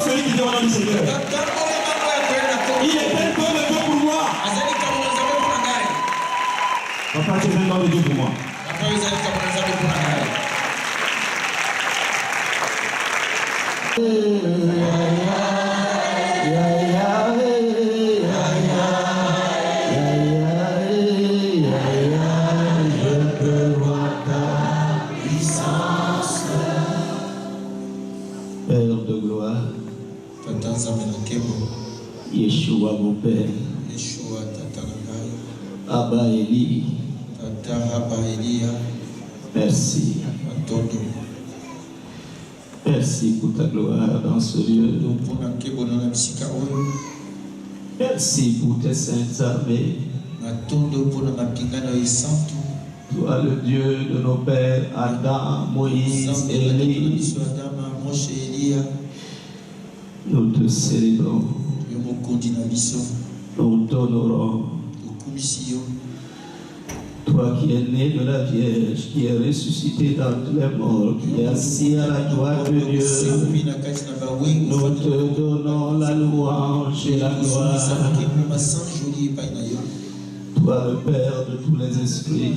celui qui dit au nom du Seigneur. Il est comme le Dieu pour moi. Papa, tu es un homme de Dieu pour moi. Père de gloire, Yeshua mon Père, Abba Eli, merci. Merci pour ta gloire dans ce lieu. Merci pour tes saintes armées. Toi le Dieu de nos pères, Adam, Moïse, Élie. Nous te célébrons. Nous t'honorons. Toi qui es né de la Vierge, qui est ressuscité d'entre les morts, qui est assis à la droite de Dieu, nous te donnons la louange et la gloire. Toi le Père de tous les esprits,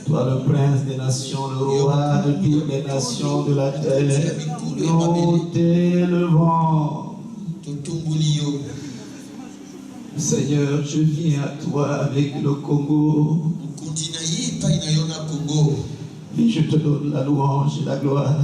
toi le Prince des nations, le Roi de toutes les nations de la terre, nous t'élevons. Seigneur, je viens à toi avec le Congo. Et je te donne la louange et la gloire.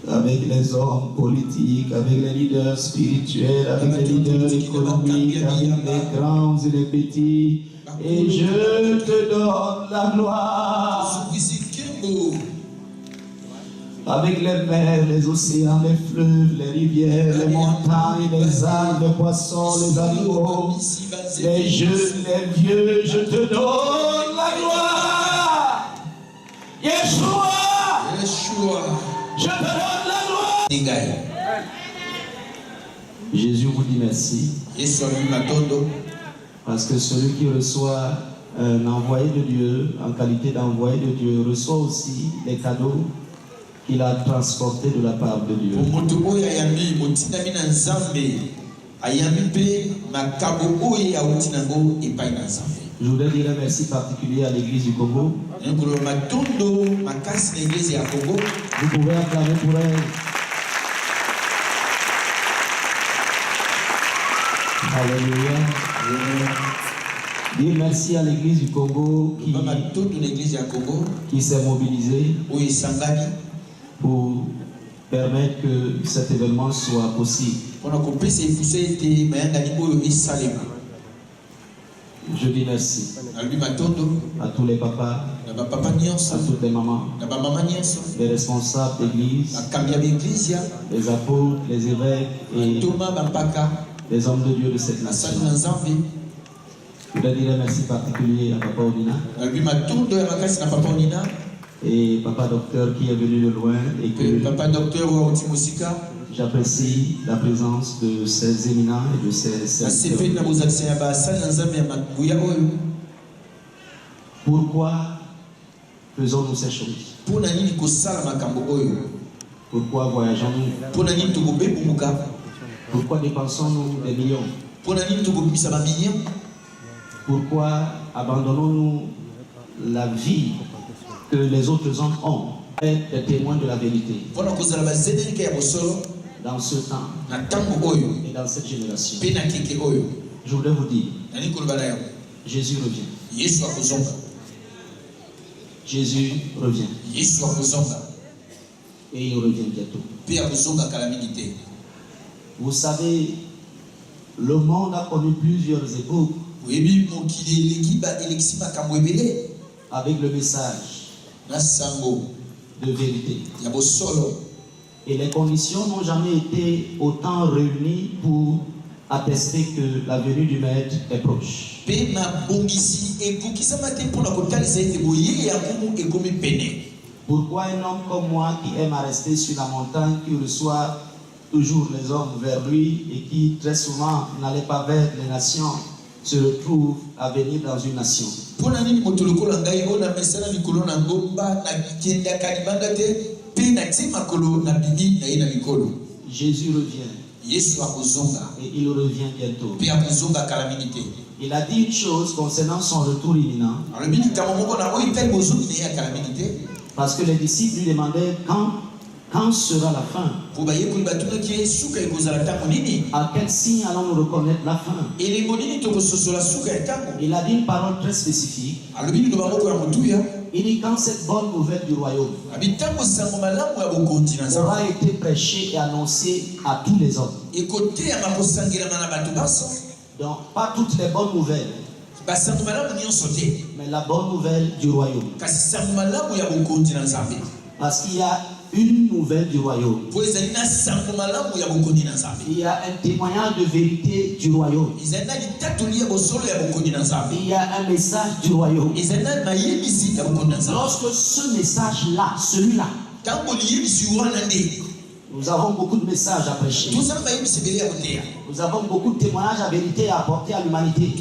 Avec les hommes politiques, avec les leaders spirituels, avec les leaders économiques, avec les grands et les petits. Et je te donne la gloire. Avec les mers, les océans, les fleuves, les rivières, les montagnes, les arbres, les poissons, les animaux, les jeunes, les vieux, je te donne la gloire. Yeshua, je te donne la gloire. Jésus vous dit merci. Parce que celui qui reçoit un envoyé de Dieu, en qualité d'envoyé de Dieu, reçoit aussi les cadeaux qu'il a transporté de la part de Dieu. Je voudrais dire un merci particulier à l'église du Congo. Vous pouvez acclamer pour elle. Alléluia. Dire merci à l'église du Congo qui s'est mobilisée pour permettre que cet événement soit possible. Je dis merci à tous les papas, à toutes les mamans, les responsables d'église, les apôtres, les évêques et les hommes de Dieu de cette nation. Je voudrais dire un merci particulier à Papa Onina et Papa Docteur qui est venu de loin et que j'apprécie la présence de ces éminents et de ces serviteurs. Pourquoi faisons-nous ces choses? Pourquoi voyageons-nous? Pourquoi dépensons-nous des millions? Pourquoi abandonnons-nous la vie que les autres hommes ont? Être des témoins de la vérité. Dans ce temps et dans cette génération. Je voudrais vous dire, Jésus revient. Jésus revient. Et il revient bientôt. Vous savez, le monde a connu plusieurs époques avec le message de vérité. Et les conditions n'ont jamais été autant réunies pour attester que la venue du Maître est proche. Pourquoi un homme comme moi qui aime à rester sur la montagne, qui reçoit toujours les hommes vers lui et qui très souvent n'allait pas vers les nations, se retrouve à venir dans une nation? Jésus revient. Et il revient bientôt. Il a dit une chose concernant son retour imminent. Parce que les disciples lui demandaient quand sera la fin. À quel signe allons-nous reconnaître la fin? Il a dit une parole très spécifique. Il dit quand cette bonne nouvelle du royaume aura été prêchée et annoncée à tous les hommes. Donc pas toutes les bonnes nouvelles, mais la bonne nouvelle du royaume. Parce qu'il y a une nouvelle du royaume. Il y a un témoignage de vérité du royaume. Il y a un message du royaume. Lorsque ce message-là, celui-là, nous avons beaucoup de messages à prêcher. Nous avons beaucoup de témoignages à vérité à apporter à l'humanité.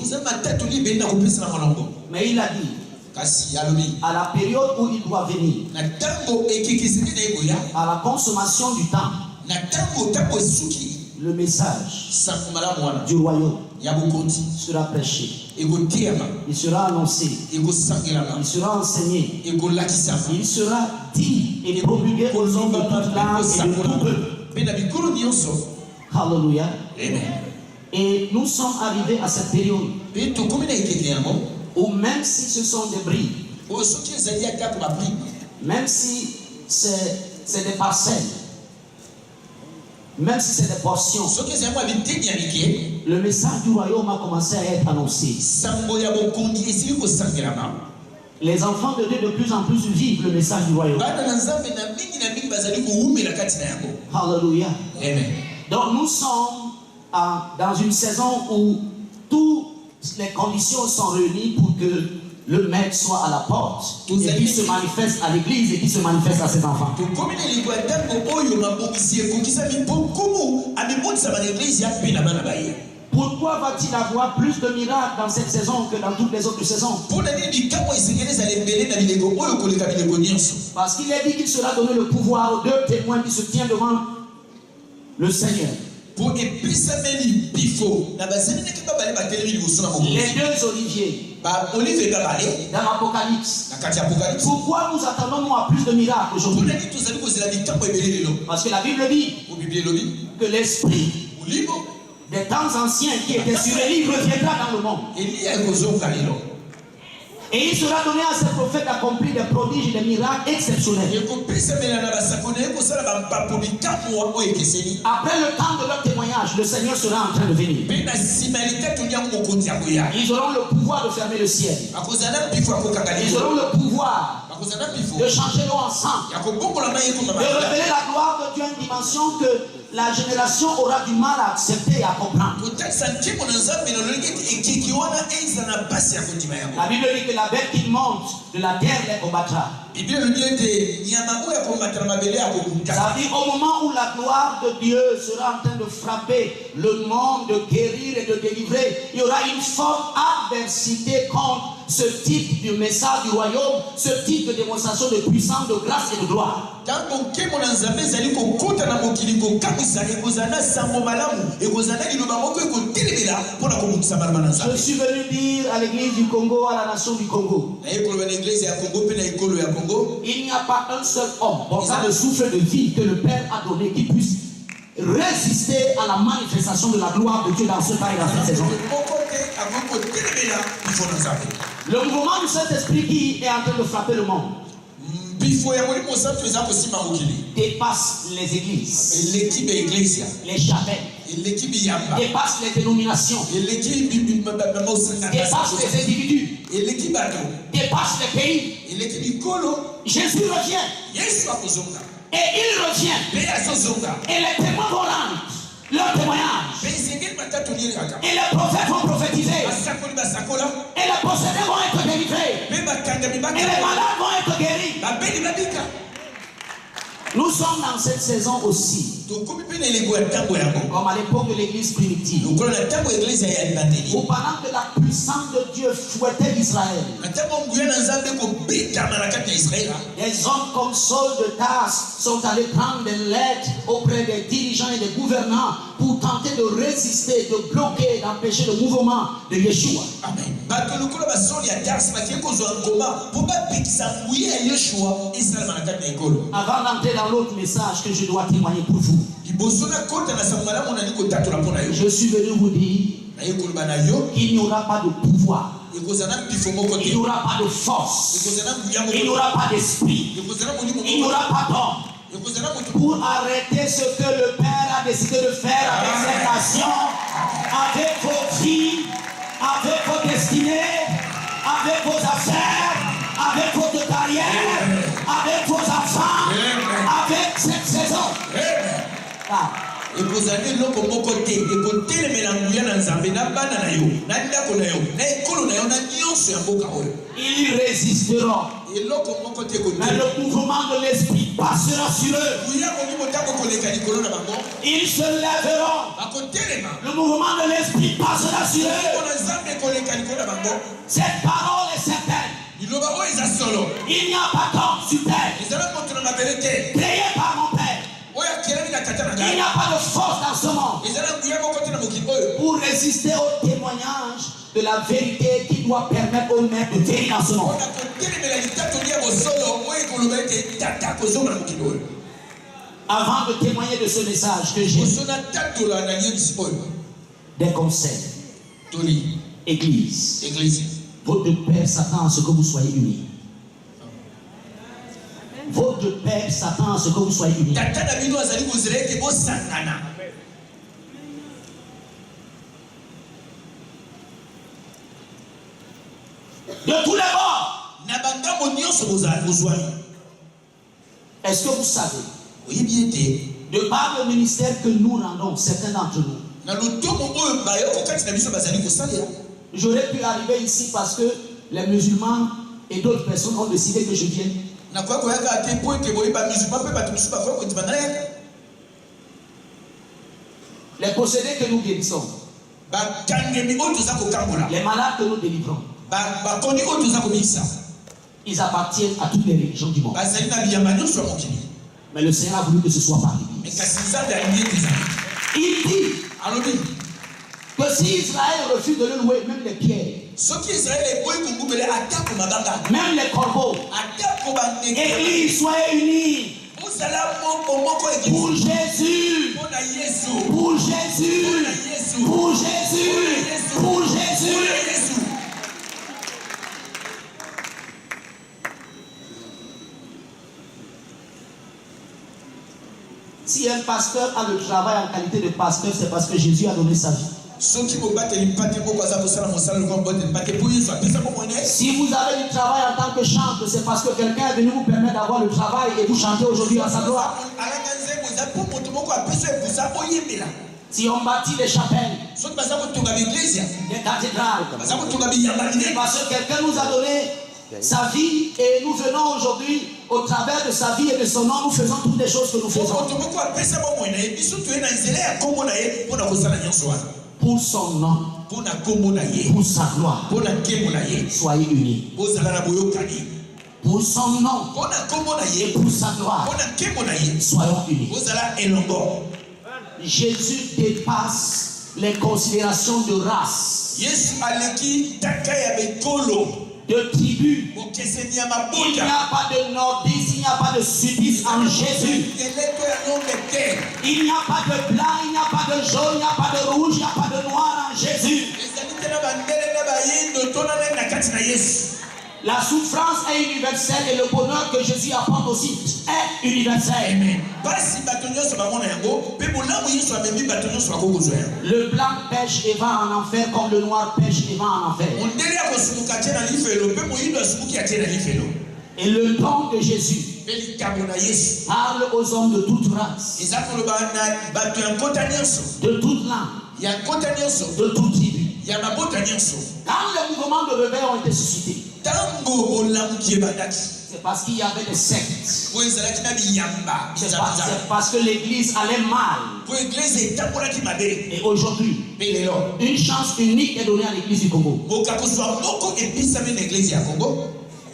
Mais il a dit, à la période où il doit venir, à la consommation du temps, le message du royaume sera prêché. Il sera annoncé. Il sera enseigné. Il sera dit et promulgué aux hommes de toute langue et de tout peuple. Alléluia. Et nous sommes arrivés à cette période où même si ce sont des bribes, même si c'est des parcelles, même si c'est des portions, le message du royaume a commencé à être annoncé. Les enfants de Dieu de plus en plus vivent le message du royaume. Alléluia. Donc nous sommes dans une saison où toutes les conditions sont réunies pour que le maître soit à la porte et qu'il se manifeste à l'église et qu'il se manifeste à ses enfants. Pourquoi va-t-il avoir plus de miracles dans cette saison que dans toutes les autres saisons? Parce qu'il est dit qu'il sera donné le pouvoir aux deux témoins qui se tiennent devant le Seigneur. Les deux oliviers dans l'Apocalypse. Pourquoi nous attendons-nous à plus de miracles aujourd'hui? Parce que la Bible dit que l'esprit des temps anciens qui étaient sur les livres reviendra dans le monde. Et il sera donné à ces prophètes d'accomplir des prodiges et des miracles exceptionnels. Après le temps de leur témoignage, le Seigneur sera en train de venir. Ils auront le pouvoir de fermer le ciel. Ils auront le pouvoir de changer l'eau en sang. De révéler la gloire de Dieu à une dimension que la génération aura du mal à accepter et à comprendre. La Bible dit que la bête qui monte de la terre les combattra. Ça veut dire au moment où la gloire de Dieu sera en train de frapper le monde, de guérir et de délivrer, il y aura une forte adversité contre ce type de message du royaume, ce type de démonstration de puissance, de grâce et de gloire. Je suis venu dire à l'église du Congo, à la nation du Congo, il n'y a pas un seul homme portant le souffle de vie que le Père a donné qui puisse résister à la manifestation de la gloire de Dieu dans ce temps et dans cette saison. Le mouvement du Saint-Esprit qui est en train de frapper le monde dépasse les églises, les chapelles, dépasse les dénominations, dépasse les individus, dépasse les pays. Jésus revient. Et il revient. Et les témoins vont rendre leur témoignage. Et les prophètes vont prophétiser. Et les possédés vont être délivrés. Et les malades vont être guéris. Nous sommes dans cette saison aussi, comme à l'époque de l'église primitive, où pendant que la puissance de Dieu fouettait Israël, des hommes comme Saul de Tarse sont allés prendre des lettres auprès des dirigeants et des gouvernants pour tenter de résister, de bloquer, d'empêcher le mouvement de Yeshua. Amen. Avant d'entrer dans l'autre message que je dois témoigner pour vous, je suis venu vous dire qu'il n'y aura pas de pouvoir, il n'y aura pas de force, il n'y aura pas d'esprit, il n'y aura pas d'homme pour arrêter ce que le Père a décidé de faire avec cette nation, avec vos vies, avec vos destinées, avec vos affaires, avec votre carrière, avec vos enfants, avec cette saison. Et vous allez l'autre côté, et côté le mélange dans Zambé, na bana na yo, na ndako na yo, na école na yo, na nyonso ya mboka oyo. Ils résisteront. Et l'autre côté côté. Mais le mouvement de l'esprit passera sur eux. Ils se lèveront. Le mouvement de l'esprit passera sur eux. Cette parole est certaine. Il n'y a pas d'homme sur terre créé par mon Père. Il n'y a pas de force dans ce monde pour résister au témoignage de la vérité qui doit permettre aux maîtres de vivre dans ce monde. Avant de témoigner de ce message que j'ai, des conseils. Église. Votre Père s'attend à ce que vous soyez unis. Votre Père s'attend à ce que vous soyez unis. De tous les bords. Est-ce que vous savez, de par le ministère que nous rendons, certains d'entre nous, j'aurais pu arriver ici parce que les musulmans et d'autres personnes ont décidé que je vienne. Les possédés que nous guérissons, les malades que nous délivrons, ils appartiennent à toutes les religions du monde. Mais le Seigneur a voulu que ce soit par l'Église. Il dit que si Israël refuse de le louer, même les pierres, même les corbeaux, Église, soyez unis pour Jésus, pour Jésus, pour Jésus, pour Jésus. Si un pasteur a le travail en qualité de pasteur, c'est parce que Jésus a donné sa vie. Si vous avez du travail en tant que chanteur, c'est parce que quelqu'un est venu vous permettre d'avoir le travail et vous chantez aujourd'hui à sa gloire. Si on bâtit des chapelles, des cathédrales, parce que quelqu'un nous a donné sa vie et nous venons aujourd'hui au travers de sa vie et de son nom, nous faisons toutes les choses que nous faisons. Pour son nom, pour sa gloire, soyez unis. Pour son nom et pour sa gloire, soyons unis. Jésus dépasse les considérations de race, de tribu. Il n'y a pas de nordisme, il n'y a pas de sudisme en Jésus. Il n'y a pas de blanc, il n'y a pas de jaune, il n'y a pas de rouge, il n'y a pas de noir en Jésus. La souffrance est universelle et le bonheur que Jésus apporte aussi est universel. Le blanc pêche et va en enfer comme le noir pêche et va en enfer. Et le don de Jésus parle aux hommes de toute race, de toute langue, de toute tribu. Quand les mouvements de réveil ont été suscités, C'est parce qu'il y avait des sectes. C'est parce que l'église allait mal. Et aujourd'hui, une chance unique est donnée à l'église du Congo.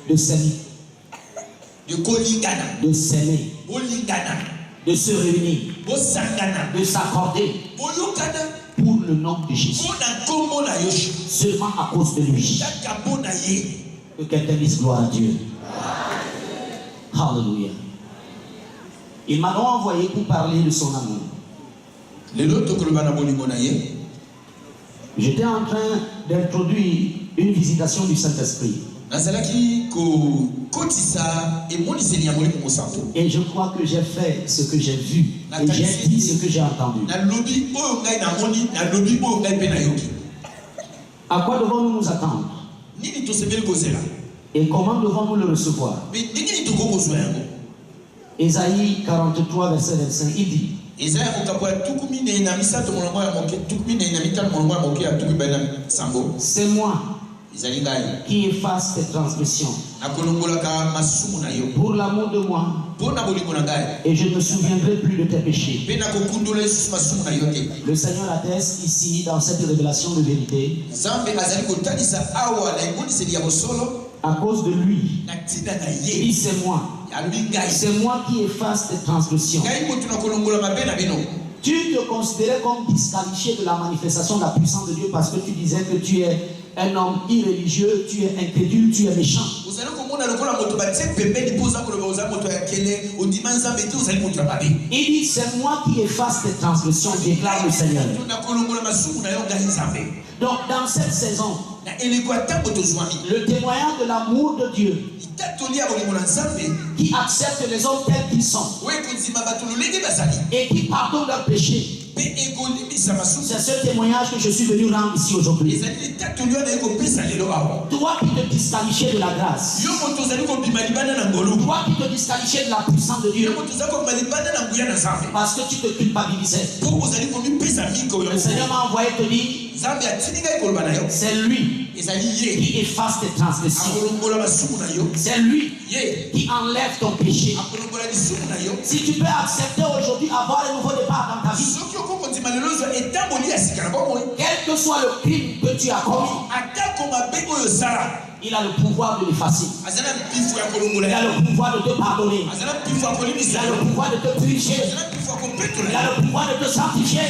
De s'aimer. De s'aimer. De se réunir. De s'accorder. Pour le nom de Jésus. Seulement à cause de lui. Que quelqu'un dise gloire à Dieu. Alléluia. Il m'a donc envoyé pour parler de son amour. J'étais en train d'introduire une visitation du Saint-Esprit. Et je crois que j'ai fait ce que j'ai vu. Et j'ai dit ce que j'ai entendu. À quoi devons-nous nous attendre? Et comment devons-nous le recevoir? Ésaïe 43, verset 25, il dit: c'est moi qui efface tes transgressions pour l'amour de moi, et je ne me souviendrai plus de tes péchés. Le Seigneur atteste ici dans cette révélation de vérité. À cause de lui, il dit c'est moi. C'est moi qui efface tes transgressions. Tu te considérais comme disqualifié de la manifestation de la puissance de Dieu parce que tu disais que tu es un homme irréligieux, tu es incrédule, tu es méchant. Il dit c'est moi qui efface tes transgressions, déclare le Seigneur. Donc dans cette saison, le témoignage de l'amour de Dieu qui accepte les hommes tels qu'ils sont et qui pardonne leurs péchés. C'est ce témoignage que je suis venu rendre ici aujourd'hui. Toi qui te disqualifiais de la grâce, toi qui te disqualifiais de la puissance de Dieu, parce que tu te culpabilisais, le Seigneur m'a envoyé te dire c'est lui qui efface tes transgressions. C'est lui qui enlève ton péché. Si tu peux accepter aujourd'hui avoir un nouveau départ dans ta vie, quel que soit le crime que tu as commis, il a le pouvoir de l'effacer. Il a le pouvoir de te pardonner. Il a le pouvoir de te purifier. Il a le pouvoir de te sanctifier.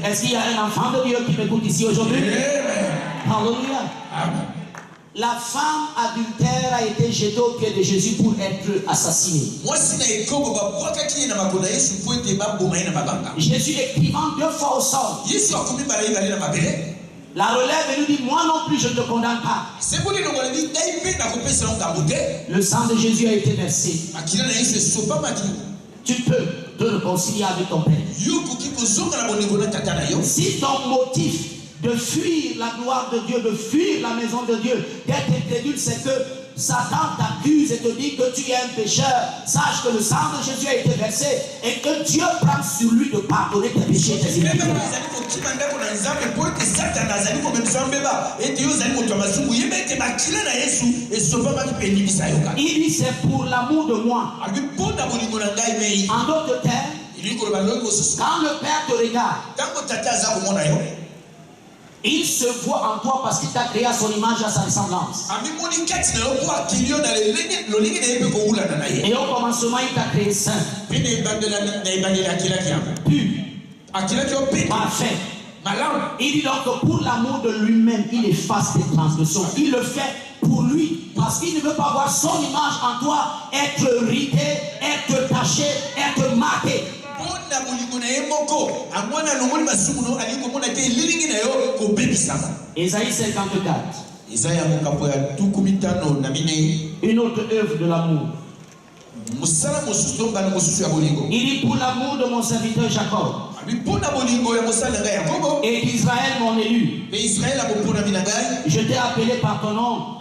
Est-ce qu'il y a un enfant de Dieu qui m'écoute ici aujourd'hui? Alléluia. La femme adultère a été jetée au pied de Jésus pour être assassinée. Jésus écrivant 2 fois au sol. La relève et lui dit, moi non plus je ne te condamne pas. Le sang de Jésus a été versé. Tu peux te réconcilier avec ton Père. Si ton motif de fuir la gloire de Dieu, de fuir la maison de Dieu, d'être incrédule, c'est que Satan t'accuse et te dit que tu es un pécheur. Sache que le sang de Jésus a été versé et que Dieu prend sur lui de pardonner tes péchés et tes iniquités. Il dit c'est pour l'amour de moi. En d'autres termes, quand le Père te regarde, il se voit en toi parce qu'il t'a créé à son image et à sa ressemblance. Et au commencement, il t'a créé saint, pur, parfait. Il dit donc que pour l'amour de lui-même, il efface tes transgressions. Il le fait pour lui parce qu'il ne veut pas voir son image en toi être ridée, être tachée, être marquée. Ésaïe 54. Une autre œuvre de l'amour. Il dit pour l'amour de mon serviteur Jacob et d'Israël mon élu, je t'ai appelé par ton nom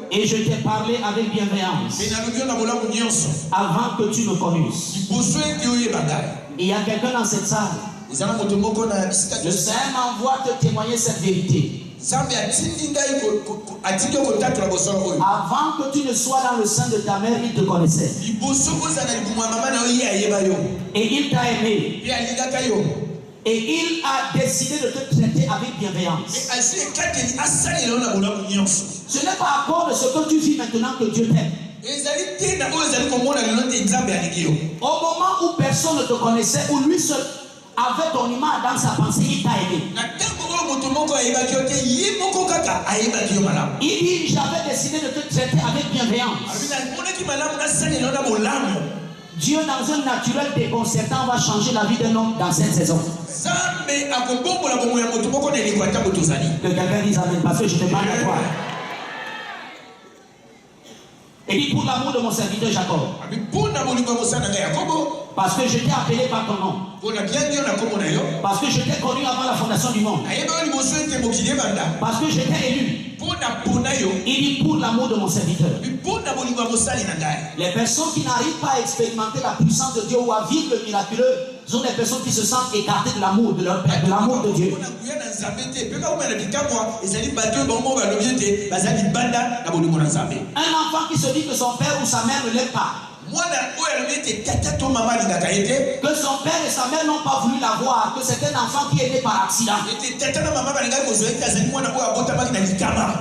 et je t'ai parlé avec bienveillance avant que tu me connusses. Il y a quelqu'un dans cette salle. Le Seigneur m'envoie te témoigner cette vérité. Avant que tu ne sois dans le sein de ta mère, il te connaissait. Et il t'a aimé. Et il a décidé de te traiter avec bienveillance. Ce n'est pas à cause de ce que tu vis maintenant que Dieu t'aime. Au moment où personne ne te connaissait, où lui seul avait ton image dans sa pensée, il t'a aimé. Il dit, j'avais décidé de te traiter avec bienveillance. Dieu, dans un naturel déconcertant, va changer la vie d'un homme dans cette saison. Que quelqu'un dise amen, parce que je te parle à toi. Et dit, pour l'amour de mon serviteur Jacob. Parce que je t'ai appelé par ton nom. Parce que je t'ai connu avant la fondation du monde. Parce que je t'ai élu. Il dit pour l'amour de mon serviteur. Les personnes qui n'arrivent pas à expérimenter la puissance de Dieu ou à vivre le miraculeux sont des personnes qui se sentent écartées de l'amour de leur Père, de l'amour de Dieu. Un enfant qui se dit que son père ou sa mère ne l'aime pas, que son père et sa mère n'ont pas voulu l'avoir, que c'est un enfant qui est né par accident.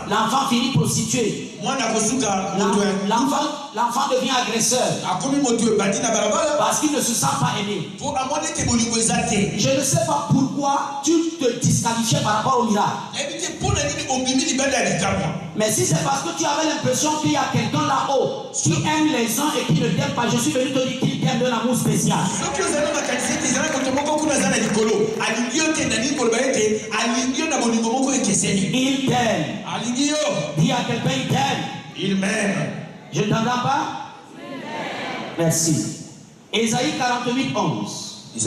L'enfant finit prostitué. L'enfant devient agresseur parce qu'il ne se sent pas aimé. Je ne sais pas pourquoi tu te disqualifiais par rapport au miracle. Mais si c'est parce que tu avais l'impression qu'il y a quelqu'un là-haut qui aime les uns et qui ne t'aime pas, je suis venu te dire qu'il t'aime d'un amour spécial. Il t'aime. Dis à quelqu'un, il t'aime. Il m'aime. Je ne t'entends pas? Merci. Ésaïe 48, 11. Il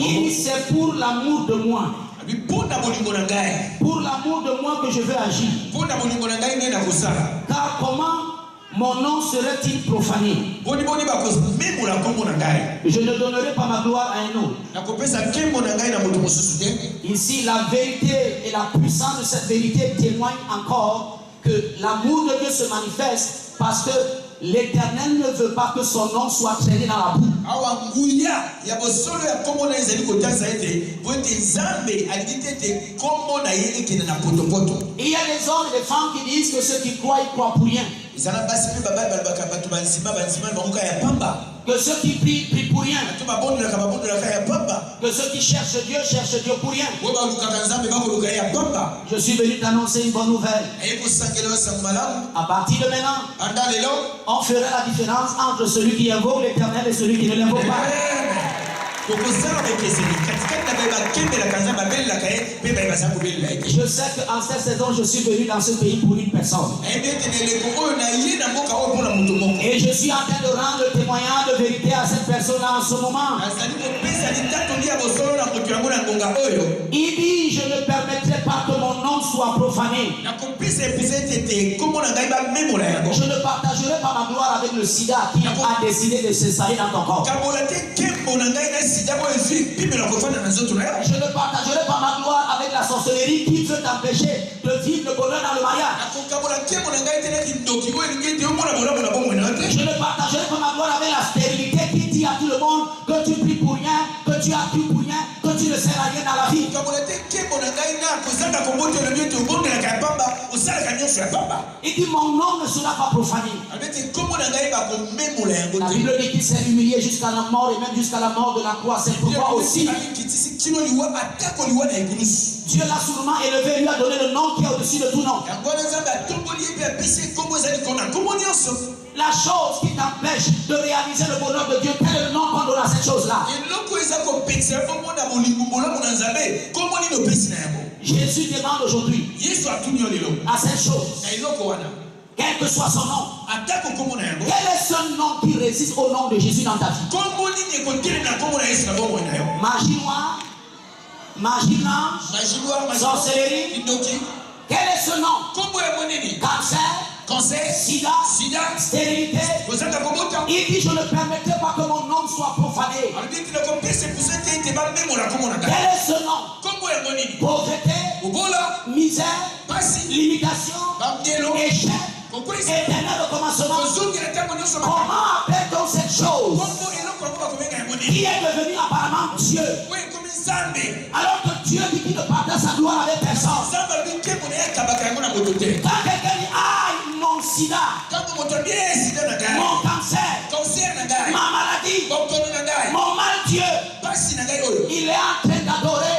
dit, c'est pour l'amour de moi. Pour l'amour de moi que je veux agir. Car comment mon nom serait-il profané? Je ne donnerai pas ma gloire à un autre. Ici, la vérité et la puissance de cette vérité témoignent encore que l'amour de Dieu se manifeste parce que l'Éternel ne veut pas que son nom soit traîné dans la boue. Il y a des hommes et des femmes qui disent que ceux qui croient, ils croient pour rien. Que ceux qui prient, prient pour rien. Que ceux qui cherchent Dieu pour rien. Je suis venu t'annoncer une bonne nouvelle. À partir de maintenant, on fera la différence entre celui qui invoque l'Éternel et celui qui ne l'invoque pas. Je sais qu'en cette saison, je suis venu dans ce pays pour une personne. Et je suis en train de rendre le témoignage de vérité à cette personne-là en ce moment. Il dit, je ne permettrai pas que mon nom soit profané. Je ne partagerai pas ma gloire avec le sida qui a décidé de s'installer dans ton corps. Je ne partagerai pas ma gloire avec la sorcellerie qui veut t'empêcher de vivre le bonheur dans le mariage. Je ne partagerai pas ma gloire avec la stérilité qui dit à tout le monde que tu pries pour rien, que tu as tout pour rien, que tu ne sers à rien dans la vie. Il dit mon nom ne sera pas profané. La Bible dit qu'il s'est humilié jusqu'à la mort et même jusqu'à la mort de la croix. C'est pourquoi aussi Dieu l'a sûrement élevé et lui a donné le nom qui est au-dessus de tout nom. La chose qui t'empêche de réaliser le bonheur de Dieu, quel est le nom qu'on donne à cette chose-là? Jésus demande aujourd'hui à cette chose, quel que soit son nom, quel est ce nom qui résiste au nom de Jésus dans ta vie? Magie noire, magie blanche, sorcellerie. Quel est ce nom? Cancer, sida, stérilité. Il dit, je ne permettrai pas que mon nom soit profané. Quel est ce nom? Pauvreté, misère, limitation, échec, éternel recommencement. Comment appelle-t-on cette chose qui est devenue apparemment Dieu? Alors que Dieu dit qu'il ne partage sa gloire avec personne. Quand quelqu'un dit, ah, mon sida, mon cancer, ma maladie, mon mal Dieu, il est en train d'adorer.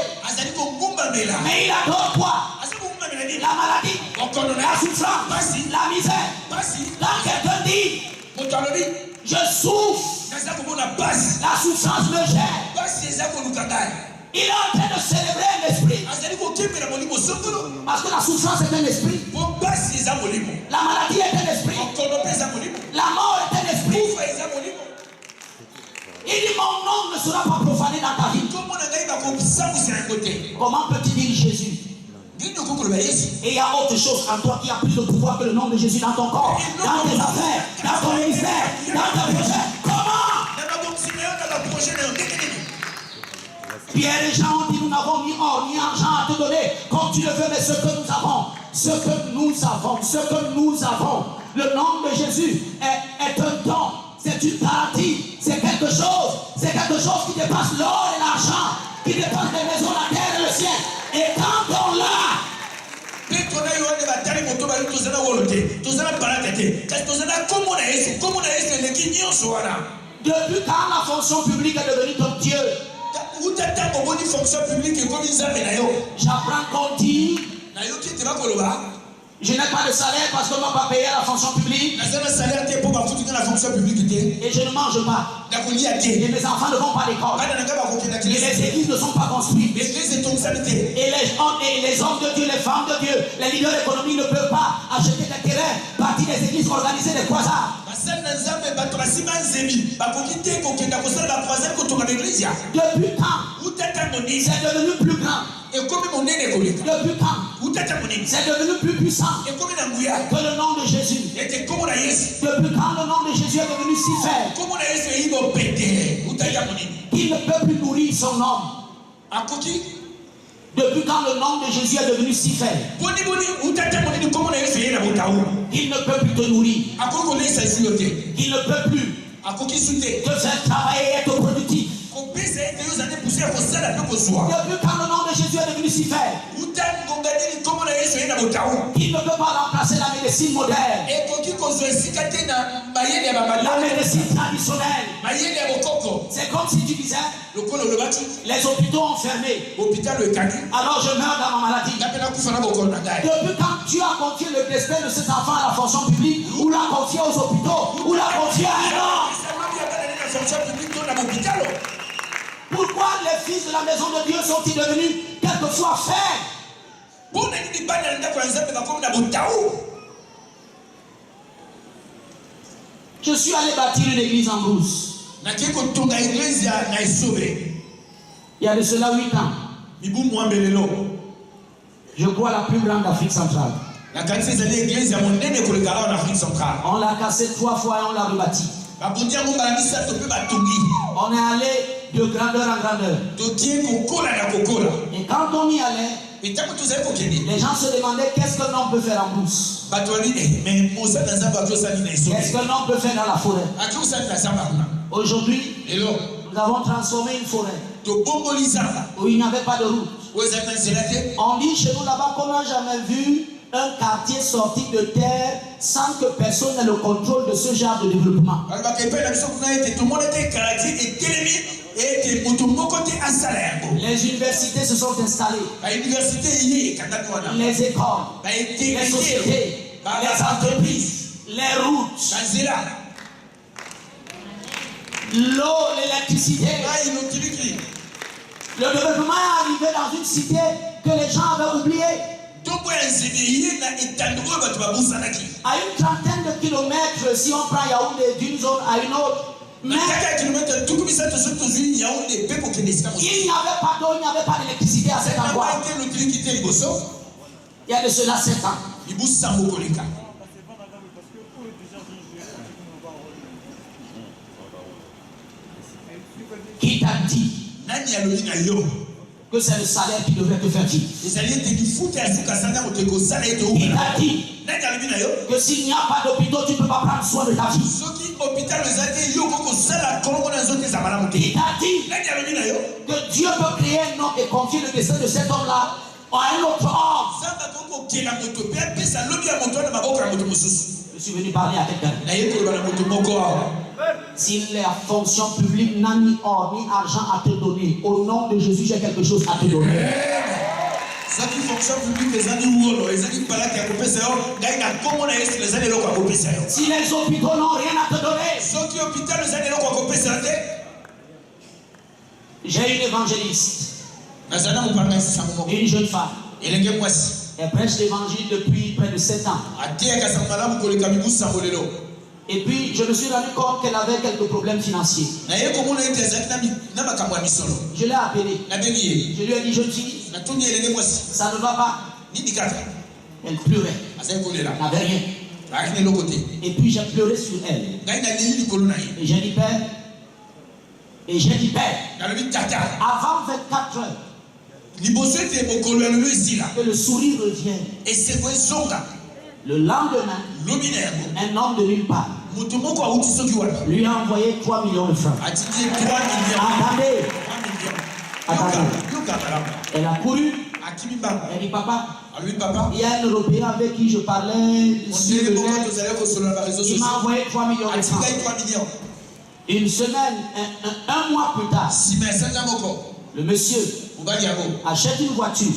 Mais il adore quoi? La maladie, la souffrance, la misère. Quand quelqu'un dit, je souffre, la souffrance me gère, il est en train de célébrer un esprit. Parce que la souffrance est un esprit. La maladie est un esprit. La mort est un esprit. Il dit, mon nom ne sera pas profané dans ta vie. Comment peux-tu dire Jésus? Et il y a autre chose en toi qui a plus de pouvoir que le nom de Jésus dans ton corps, dans tes affaires, dans ton ministère, dans ton projet. Comment? Pierre et Jean ont dit, nous n'avons ni or ni argent à te donner comme tu le veux, mais ce que nous avons, le nom de Jésus est un don, c'est une garantie, c'est quelque chose qui dépasse l'or et l'argent, qui dépasse les maisons, la terre et le ciel. Et quand on l'a, depuis quand la fonction publique est devenue comme Dieu? J'apprends qu'on dit, je n'ai pas de salaire parce qu'on ne m'a pas payé la fonction publique. Et je ne mange pas. Et mes enfants ne vont pas à l'école. Et les églises ne sont pas construites. Et les hommes de Dieu, les femmes de Dieu, les leaders économiques ne peuvent pas acheter des terrains, bâtir des églises, organiser des croisades. Depuis quand c'est devenu plus grand? Depuis quand c'est devenu plus puissant que le nom de Jésus? Depuis quand le nom de Jésus est devenu si faible qu'il ne peut plus nourrir son homme? Depuis quand le nom de Jésus est devenu si faible qu'il ne peut plus te nourrir, qu'il ne peut plus te faire travailler et être productif? Depuis quand le nom de Jésus est devenu si faible qu'il ne peut pas remplacer la médecine moderne, la médecine traditionnelle? C'est comme si tu disais, les hôpitaux ont fermé, alors je meurs dans ma maladie. Depuis quand tu as confié le destin de cet enfant à la fonction publique, ou l'a confié aux hôpitaux, ou l'a confié à un homme? Pourquoi les fils de la maison de Dieu sont-ils devenus quelquefois faibles? Je suis allé bâtir une église en Brousse. Il y a de cela 8 ans. Je crois la plus grande d'Afrique centrale. On l'a cassé 3 fois et on l'a rebâti. On est allé de grandeur en grandeur. Et quand on y allait, les gens se demandaient qu'est-ce que l'homme peut faire en Brousse. Qu'est-ce que l'homme peut faire dans la forêt. Aujourd'hui, nous avons transformé une forêt où il n'y avait pas de route. On dit chez nous là-bas qu'on n'a jamais vu un quartier sorti de terre sans que personne n'ait le contrôle de ce genre de développement. Les universités se sont installées. Les écoles, les sociétés, les entreprises, les routes, l'eau, l'électricité. Le développement est arrivé dans une cité que les gens avaient oubliée. À une trentaine de kilomètres, si on prend Yaoundé d'une zone à une autre, mais il n'y avait pas d'eau, il n'y avait pas d'électricité à cet endroit. Il y a de cela 7 ans. Qui t'a dit que c'est le salaire qui devrait te faire vivre. Il t'a dit que s'il n'y a pas d'hôpital, tu ne peux pas prendre soin de ta vie. Il t'a dit que Dieu peut créer un homme et confier le destin de cet homme-là à un autre homme. Je suis venu parler à quelqu'un. Si la fonction publique n'a ni or ni argent à te donner, au nom de Jésus, j'ai quelque chose à te donner. Si les hôpitaux n'ont rien à te donner, j'ai une évangéliste, une jeune femme. Elle prêche l'évangile depuis près de 7 ans. Et puis je me suis rendu compte qu'elle avait quelques problèmes financiers. Je l'ai appelée. Je lui ai dit, jeune fille, ça ne va pas. Elle pleurait. Elle n'avait rien. Et puis j'ai pleuré sur elle. Et j'ai dit, Père, avant 24 heures, que le sourire revienne. Le lendemain, un homme de nulle part lui a envoyé 3 millions de francs. Attendez. Elle a couru. Elle dit, papa, il y a un Européen avec qui je parlais sur le net. Il m'a envoyé 3 millions de francs. Une semaine, un mois plus tard, le monsieur achète une voiture.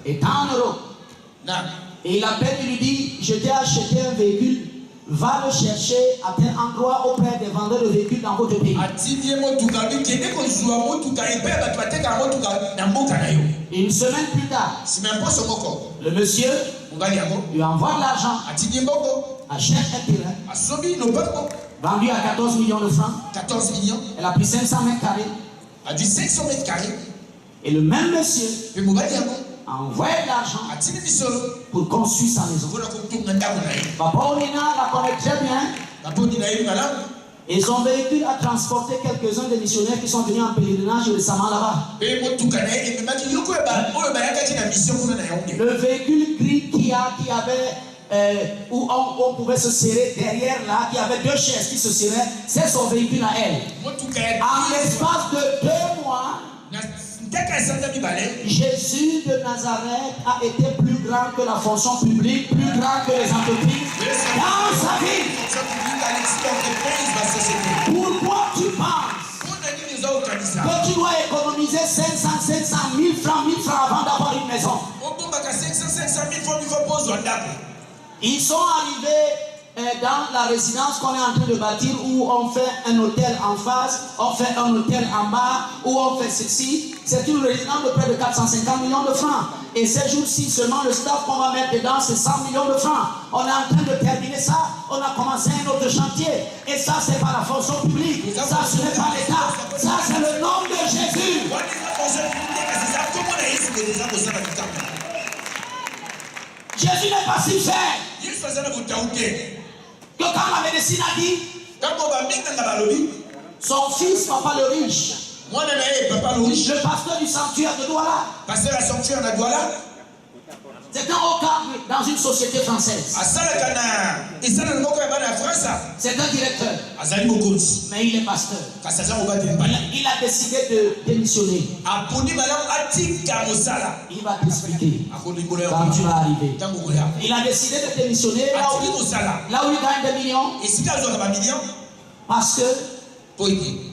Et en Europe. Et il appelle et lui dit, je t'ai acheté un véhicule, va le chercher à tel endroit auprès des vendeurs de véhicules dans votre pays. Une semaine plus tard, le monsieur lui envoie de l'argent, achète un terrain, vendu à 14 millions de francs. 14 millions. Elle a pris 500 mètres carrés. A du 500 mètres carrés. Et le même monsieur a envoyé de l'argent pour construire sa maison. Papa Onina la connaît très bien. Et son véhicule a transporté quelques-uns des missionnaires qui sont venus en pèlerinage récemment là-bas. Le véhicule gris qui avait où on pouvait se serrer derrière là, qui avait 2 chaises qui se serraient, c'est son véhicule à elle. En l'espace de 2 mois, Jésus de Nazareth a été plus grand que la fonction publique, plus grand que les entreprises dans sa vie. Pourquoi tu penses que tu dois économiser 500 000 francs avant d'avoir une maison? Ils sont arrivés dans la résidence qu'on est en train de bâtir, où on fait un hôtel en face, on fait un hôtel en bas, où on fait ceci. C'est une résidence de près de 450 millions de francs. Et ces jours-ci, seulement le staff qu'on va mettre dedans, c'est 100 millions de francs. On est en train de terminer ça. On a commencé un autre chantier. Et ça, c'est pas la fonction publique. Ça, ce n'est pas l'État. Ça, c'est le nom de Jésus. Jésus n'est pas si fait que quand la médecine a dit, son fils, papa le riche, le pasteur du sanctuaire de Douala, c'est un haut cadre dans une société française. C'est un directeur. Mais il est pasteur. Il a décidé de démissionner. Il va t'expliquer quand tu vas arriver. Il a décidé de démissionner là où il gagne des millions. Parce que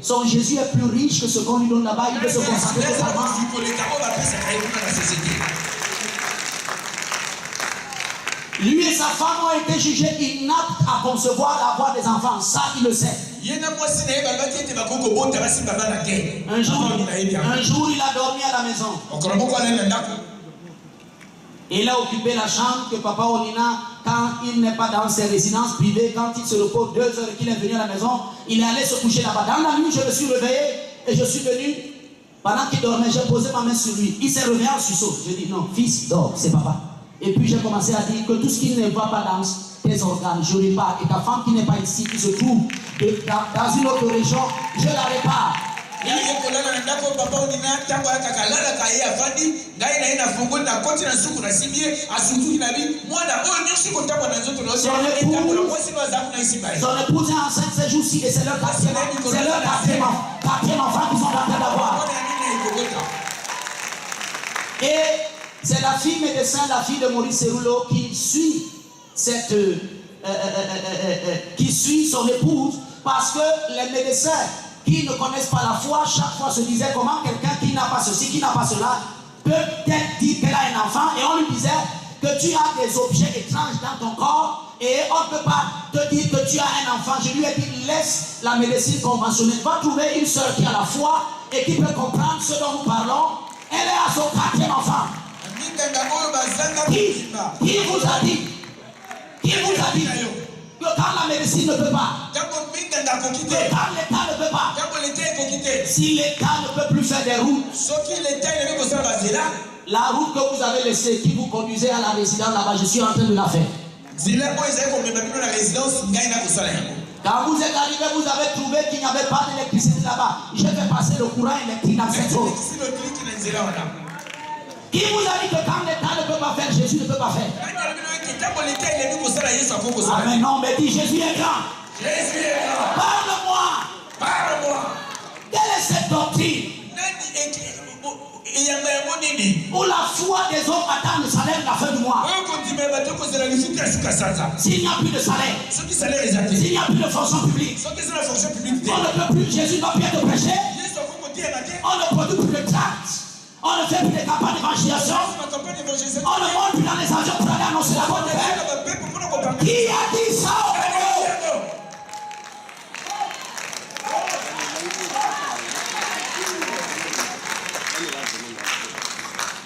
son Jésus est plus riche que ce qu'on lui donne là-bas. Il veut se concentrer totalement. Lui et sa femme ont été jugés inaptes à concevoir, à avoir des enfants. Ça, il le sait. Un jour, il a dormi à la maison. Et il a occupé la chambre que Papa Onina, quand il n'est pas dans ses résidences privées, quand il se repose 2 heures et qu'il est venu à la maison, il est allé se coucher là-bas. Dans la nuit, je me suis réveillé et je suis venu. Pendant qu'il dormait, j'ai posé ma main sur lui. Il s'est réveillé en sursaut. Je dis non, fils, dors, c'est papa. Et puis j'ai commencé à dire que tout ce qui ne va pas dans tes organes, je répare. Et ta femme qui n'est pas ici, qui se trouve dans une autre région, je la répare. Son épouse est enceinte ces jours-ci et c'est leur quatrième enfant qu'ils sont en train d'avoir. Et c'est la fille médecin, la fille de Maurice Cerullo qui suit qui suit son épouse, parce que les médecins qui ne connaissent pas la foi, chaque fois se disaient comment quelqu'un qui n'a pas ceci, qui n'a pas cela, peut peut-être dire qu'elle a un enfant, et on lui disait que tu as des objets étranges dans ton corps et on ne peut pas te dire que tu as un enfant. Je lui ai dit, laisse la médecine conventionnelle, va trouver une soeur qui a la foi et qui peut comprendre ce dont nous parlons. Elle est à son quatrième enfant. Qui vous a dit que quand la médecine ne peut pas, que quand l'État ne peut pas, si l'État ne peut plus faire des routes, la route que vous avez laissée, qui vous conduisait à la résidence là-bas, je suis en train de la faire. Quand vous êtes arrivé, vous avez trouvé qu'il n'y avait pas d'électricité là-bas. Je vais passer le courant électrique dans cette zone. Qui vous a dit que quand l'État ne peut pas faire, Jésus ne peut pas faire? Ah mais non, mais dis Jésus est grand. Jésus est grand. Parle-moi. Parle-moi. Quelle est cette doctrine où la foi des hommes attend le salaire de la fin du mois? S'il n'y a plus de salaire, s'il n'y a plus de fonction publique, on ne peut plus, Jésus doit bien te prêcher, on ne produit plus de tracts, on ne fait plus de campagnes d'évangélisation, on ne monte plus dans les avions pour aller annoncer la bonne nouvelle. Qui a dit ça au Congo?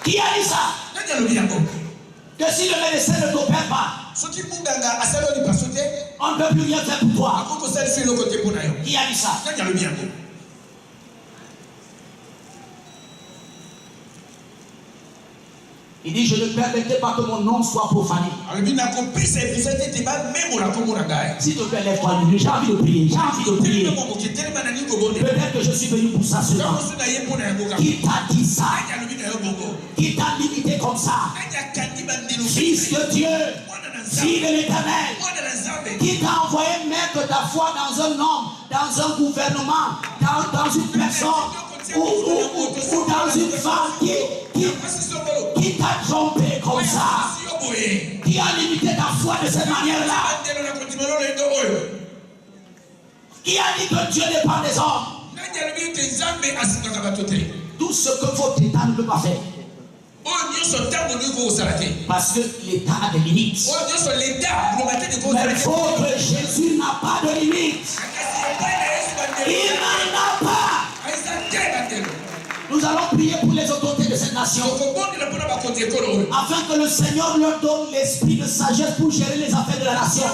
Qui a dit ça? Que si le médecin ne t'opère pas, on ne peut plus rien faire pour toi. Qui a dit ça? Il dit, je ne permettrai pas que mon nom soit profané. S'il te plaît, lève-toi, j'ai envie de prier, j'ai envie de prier. Peut-être que je suis venu pour ça seulement. Qui t'a dit ça? Qui t'a limité comme ça? Fils de Dieu, fille de l'Éternel, qui t'a envoyé mettre ta foi dans un homme, dans un gouvernement, dans une personne, ou dans une femme qui t'a trompé comme ça, qui a limité ta foi de cette manière-là, qui a dit que Dieu dépend des hommes. Tout ce que votre État ne peut pas faire. Parce que l'État a des limites. Mais votre Jésus n'a pas de limites. Il n'en a pas. Nous allons prier pour les autorités de cette nation, afin que le Seigneur leur donne l'esprit de sagesse pour gérer les affaires de la nation.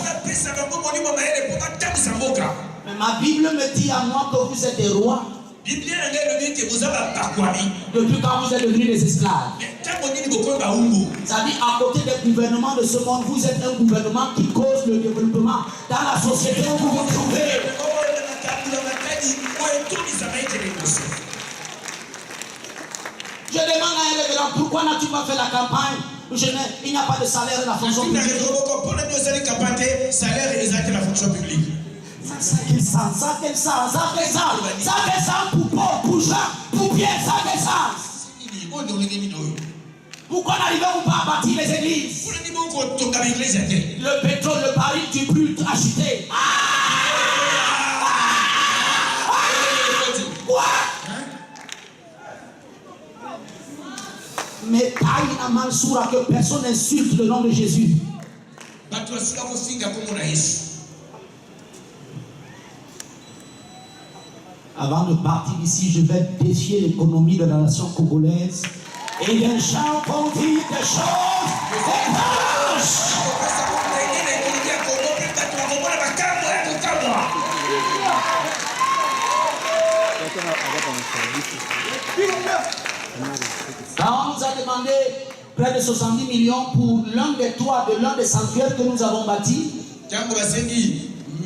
Mais ma Bible me dit à moi que vous êtes des rois depuis quand vous êtes devenus des esclaves. C'est-à-dire, à côté des gouvernements de ce monde, vous êtes un gouvernement qui cause le développement dans la société où vous vous trouvez. Je demande à un révérend, pourquoi n'as-tu pas fait la campagne? Il n'y a pas de salaire dans la fonction publique. Ça quel sens pour Paul, pour Jean, pour Pierre, ça quel sens? Pourquoi n'arrivez-vous pas à bâtir les églises? Le pétrole, le baril du brut a chuté. Quoi? Mais Taïna Mansoura, que personne n'insulte le nom de Jésus. Avant de partir d'ici, je vais défier l'économie de la nation congolaise. Et les gens vont dire des choses étranges. Quand on nous a demandé près de 70 millions pour l'un des toits de l'un des sanctuaires que nous avons bâtis,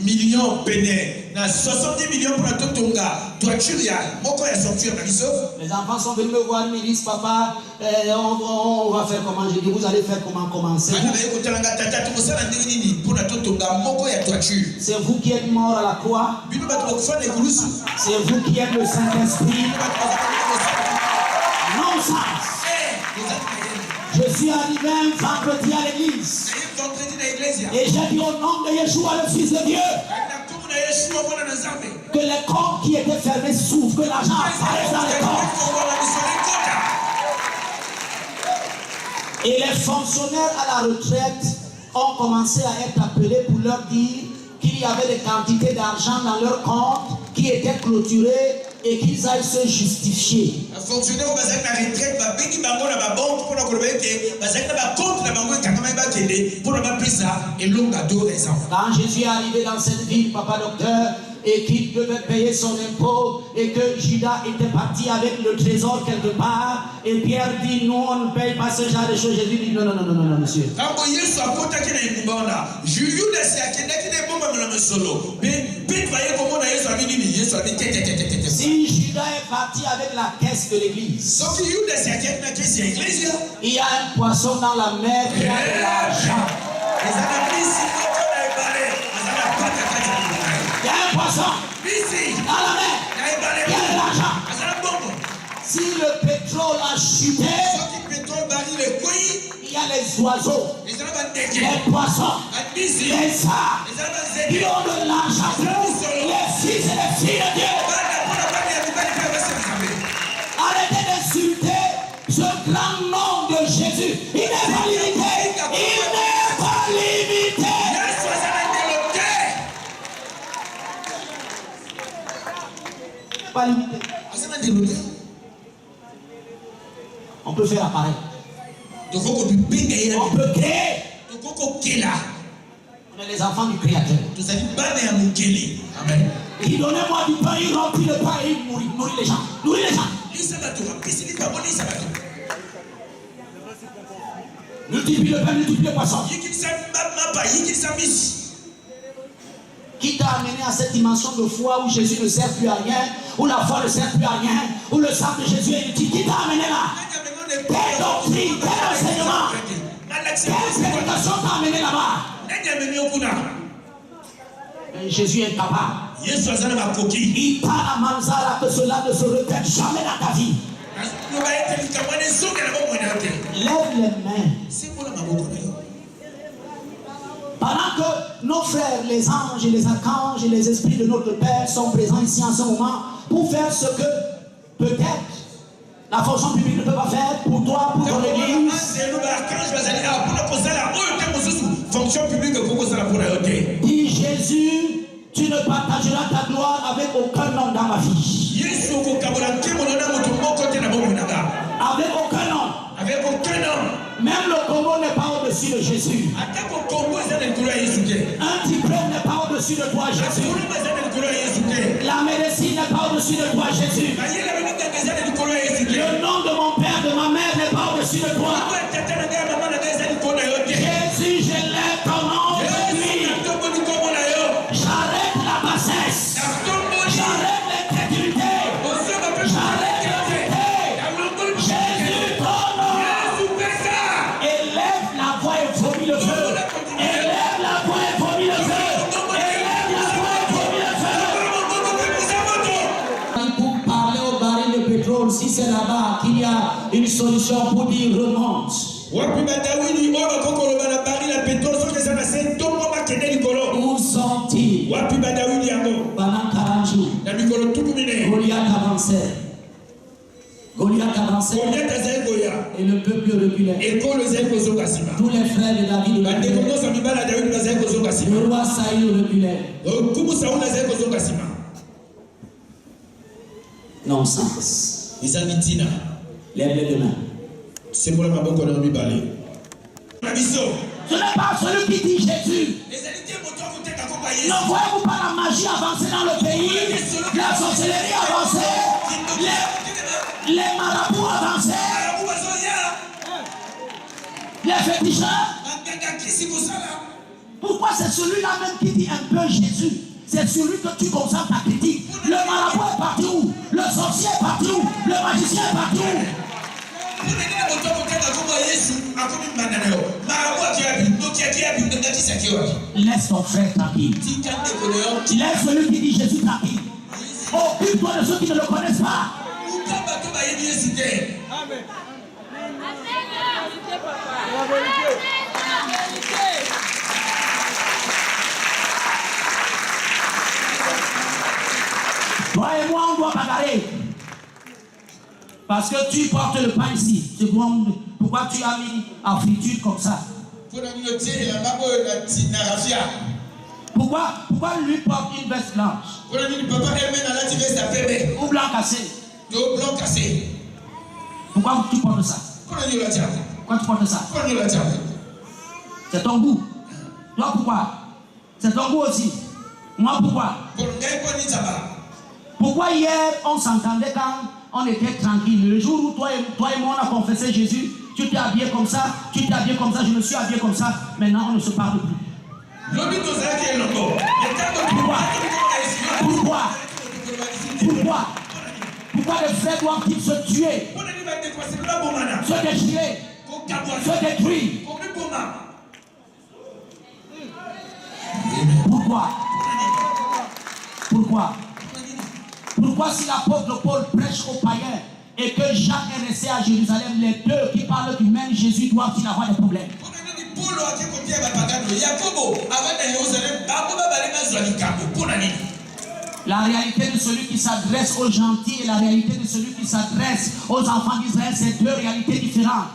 millions pénè, na 70 millions pour la totonga, toiture ya, moko ya sortir na biso. Les enfants sont venus me voir, ils me disent, papa, on va faire comment? Je dis, vous allez faire comment? Commencer. C'est vous qui êtes mort à la croix. C'est vous qui êtes le Saint-Esprit. Non-sens. Je suis arrivé un vendredi à l'église. Et j'ai dit au nom de Yeshua, le Fils de Dieu, que les corps qui étaient fermés s'ouvrent, que l'argent apparaisse dans les corps. Et les fonctionnaires à la retraite ont commencé à être appelés pour leur dire qu'il y avait des quantités d'argent dans leur compte qui étaient clôturées et qu'ils aillent se justifier. Quand Jésus est arrivé dans cette ville, papa docteur, et qu'il devait payer son impôt, et que Judas était parti avec le trésor quelque part, et Pierre dit, nous on ne paye pas ce genre de choses. Jésus dit, non, non, non, non, non, monsieur. Si Judas est parti avec la caisse de l'église, il y a un poisson dans la mer qui a de l'argent. Il y a un poisson dans la mer qui a de l'argent. Si le pétrole a chuté, il y a les oiseaux, les poissons, les arbres qui ont de l'argent. Les fils et les filles de Dieu. Arrêtez d'insulter ce grand nom de Jésus. Il n'est pas limité. Il n'est pas limité. Pas limité. On peut faire apparaître. On peut créer. On est les enfants du Créateur. Amen. Il donnait-moi du pain, il remplit le pain et il nourrit les gens. Nourrit les gens. Multiplie le pain, multiplie le poisson. Qui t'a amené à cette dimension de foi où Jésus ne sert plus à rien, où la foi ne sert plus à rien, où le sang de Jésus est utile? Qui t'a amené là? Quelle doctrine, quel enseignement, quelle prédication t'a amené là-bas? Jésus est capable. Il parle à Manzara que cela ne se répète jamais dans ta vie. Lève les mains. Pendant que nos frères, les anges et les archanges et les esprits de notre Père sont présents ici en ce moment pour faire ce que peut-être la fonction publique ne peut pas faire pour toi, pour ton église. Dis Jésus, tu ne partageras ta gloire avec aucun homme dans ma vie. Avec aucun homme. Même le Congo n'est pas au-dessus de Jésus. Un diplôme n'est pas au-dessus de toi, Jésus. La médecine n'est pas au-dessus de toi, Jésus. Le nom de mon père, de ma mère n'est pas au-dessus de toi. Jésus, je lève ton nom aujourd'hui. J'arrête la bassesse. J'arrête l'intégrité. J'arrête l'honnêteté. Jésus, ton nom. Élève la voix et vomit le feu. Élève la voix et vomit le feu. Élève la voix et vomit le feu. Pour parler au baril de pétrole, si c'est là-bas qu'il y a une solution pour dire remonte. Où sont-ils? Pendant 40 jours, Goliath avançait. Et le peuple reculait. Tous les frères de David reculait. Le roi Saïd reculait. Non-sens. Lève les deux mains. C'est pour la maman qu'on a mis parler. Ce n'est pas celui qui dit Jésus. Ne voyez-vous pas la magie avancer dans le pays? La sorcellerie avancer? Les marabouts avancer? Les féticheurs? Pourquoi c'est celui-là même qui dit un peu Jésus? C'est celui que tu concentres ta critique. Le marabout est parti où? Le sorcier est parti où? Le magicien est parti où? Laisse ton frère tranquille. Laisse celui qui dit Jésus tranquille. Occupe-toi de ceux qui ne le connaissent pas. Amen. Toi et moi, on doit bagarrer. Parce que tu portes le pain ici. Pourquoi tu as mis en friture comme ça? Pourquoi lui porte une veste blanche? Ou blanc cassé? Pourquoi tu portes ça? Pourquoi tu portes ça? C'est ton goût. Toi, pourquoi? C'est ton goût aussi. Moi, pourquoi? Pourquoi hier, on s'entendait quand on était tranquille? Le jour où toi et moi, on a confessé Jésus, tu t'es habillé comme ça, je me suis habillé comme ça. Maintenant, on ne se parle plus. Pourquoi les frères doivent-ils se tuer, se déchirer, se détruire? Pourquoi si l'apôtre Paul prêche aux païens et que Jacques est resté à Jérusalem, les deux qui parlent du même Jésus doivent-ils avoir des problèmes? La réalité de celui qui s'adresse aux gentils et la réalité de celui qui s'adresse aux enfants d'Israël, c'est deux réalités différentes.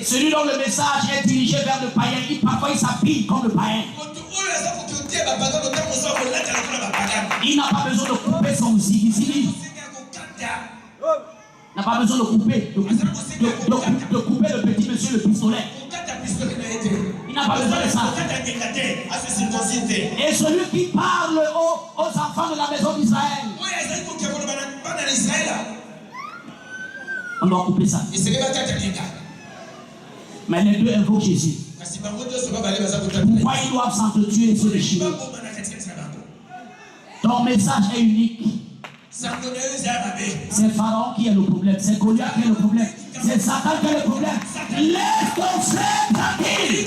Celui dont le message est dirigé vers le païen, parfois il s'habille comme le païen. Il n'a pas besoin de couper son zigizili. Il n'a pas besoin de couper le petit monsieur le pistolet. Il n'a pas besoin de ça. Et celui qui parle aux enfants de la maison d'Israël, on doit couper ça. Mais les deux invoquent Jésus. Pourquoi ils doivent s'entretuer et se déchirer? Ton message est unique. C'est Pharaon qui est le problème, c'est Goliath qui est le problème, c'est Satan qui est le problème. Laisse ton frère tranquille.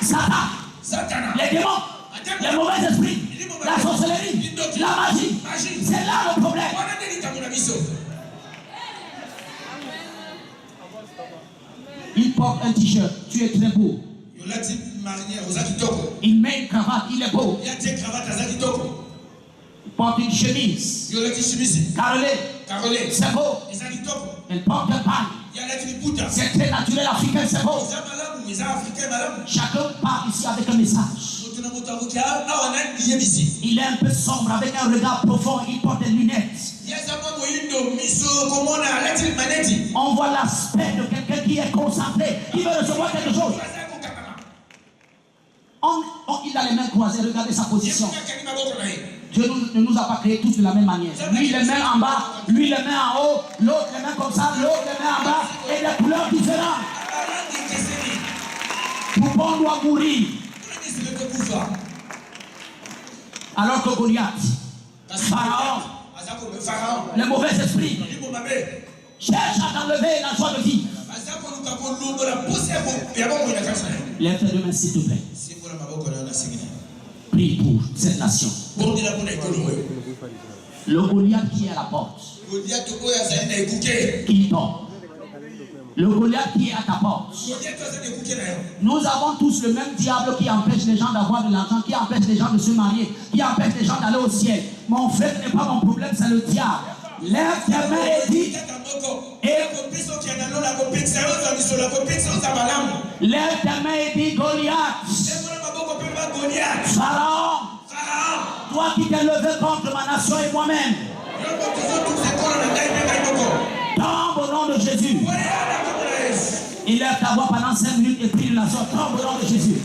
Satan, les démons, les mauvais esprits, la sorcellerie, la magie, c'est là le problème. Il porte un t-shirt, tu es très beau. Il met une cravate, il est beau. Il porte une chemise carrelée, c'est beau. Il porte un pagne, c'est très naturel africain, c'est beau. Chacun part ici avec un message. Il est un peu sombre avec un regard profond, il porte des lunettes. On voit l'aspect de quelqu'un qui est concentré, qui veut recevoir quelque chose. Il a les mains croisées, regardez sa position. Dieu ne nous a pas créés tous de la même manière. Lui les mains en bas, lui les mains en haut, l'autre les mains comme ça, l'autre les mains en bas, et des couleurs différentes. Pourquoi on doit mourir? Alors que Goliath, Pharaon, les mauvais esprits cherchent à t'enlever la joie de vivre. Lève tes deux mains s'il te plaît. Prie pour cette nation. Le Goliath qui est à la porte, qui tombe. Le Goliath qui est à ta porte. Nous avons tous le même diable qui empêche les gens d'avoir de l'argent, qui empêche les gens de se marier, qui empêche les gens d'aller au ciel. Mon frère, ce n'est pas mon problème, c'est le diable. Lève tes mains et dis. Lève tes mains et dis Goliath. Pharaon. Toi qui t'es levé contre ma nation et moi-même. Tombe au nom de Jésus. Il lève ta voix pendant 5 minutes et prie de la sorte. Tombe au nom de Jésus.